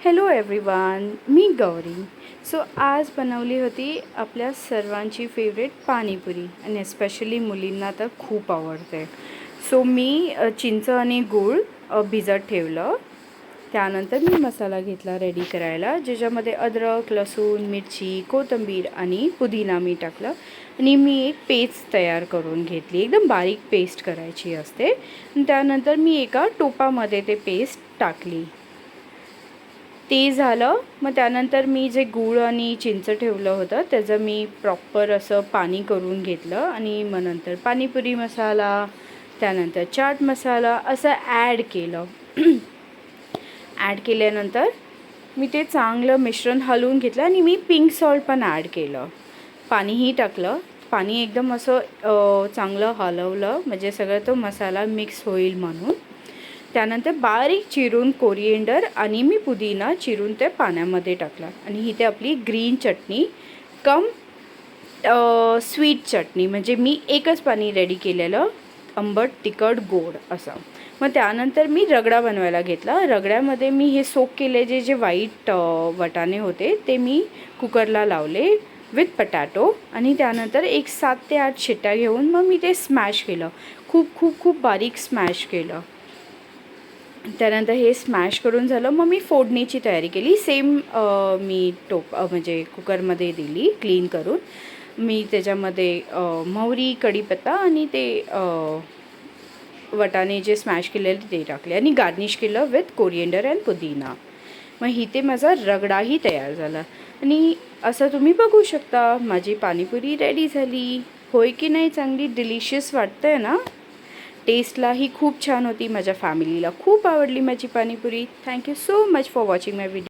Hello everyone, मी Gauri. So आज बनवली होती आपल्या सर्वांची फेवरेट पाणीपुरी आणि एस्पेशली मुलींना तर खूप आवडते. सो मी चिंच आणि गूळ भिजत ठेवलं. त्यानंतर मी मसाला घेतला रेडी करायला, ज्याच्यामध्ये अद्रक, लसूण, मिरची, कोथिंबीर आणि पुदिना मी टाकलं आणि मी एक पेस्ट तयार करून घेतली. एकदम बारीक पेस्ट करायची असते. त्यानंतर मी एका टोपामध्ये ते पेस्ट टाकली. ते झालं. मग त्यानंतर मी जे गूळ आणि चिंच ठेवलं होतं त्याचं मी प्रॉपर असं पाणी करून घेतलं आणि मग नंतर पाणीपुरी मसाला, त्यानंतर चाट मसाला असं ॲड केलं. ॲड केल्यानंतर मी ते चांगलं मिश्रण हलवून घेतलं आणि मी पिंक सॉल्ट पण ॲड केलं. पाणीही टाकलं. पाणी एकदम असं चांगलं हलवलं म्हणजे सगळं तो मसाला मिक्स होईल म्हणून. त्यानंतर बारीक चिरून कोरिएंडर आणि मी पुदिना चिरून ते पाण्यामध्ये टाकला आणि इथे आपली ग्रीन चटणी कम स्वीट चटणी, म्हणजे मी एकच पाणी रेडी केलेलं, आंबट तिखट गोड असं. मग त्यानंतर मी रगडा बनवायला घेतला. रगड्यामध्ये मी हे सोक केले जे व्हाईट वाटाणे होते ते मी कुकरला लावले विथ पटॅटो आणि त्यानंतर एक 7 ते 8 शिट्ट्या घेऊन मग मी ते स्मॅश केलं. खूप खूप खूप बारीक स्मॅश केलं. त्यानंतर हे स्मॅश करून झालं. मग मी फोडणीची तयारी केली. सेम मी म्हणजे कुकरमध्ये दिली क्लीन करून. मी त्याच्यामध्ये मोहरी, कढीपत्ता आणि ते वाटाणे जे स्मॅश केलेले ते टाकले आणि गार्निश केलं विथ कोरिएंडर अँड पुदिना. मग इथे माझा रगडाही तयार झाला आणि असं तुम्ही बघू शकता माझी पाणीपुरी रेडी झाली. होय की नाही, चांगली डिलिशियस वाटतंय ना. टेस्टलाही खूप छान होती. माझ्या फॅमिलीला खूप आवडली माझी panipuri. Thank you so much for watching my video.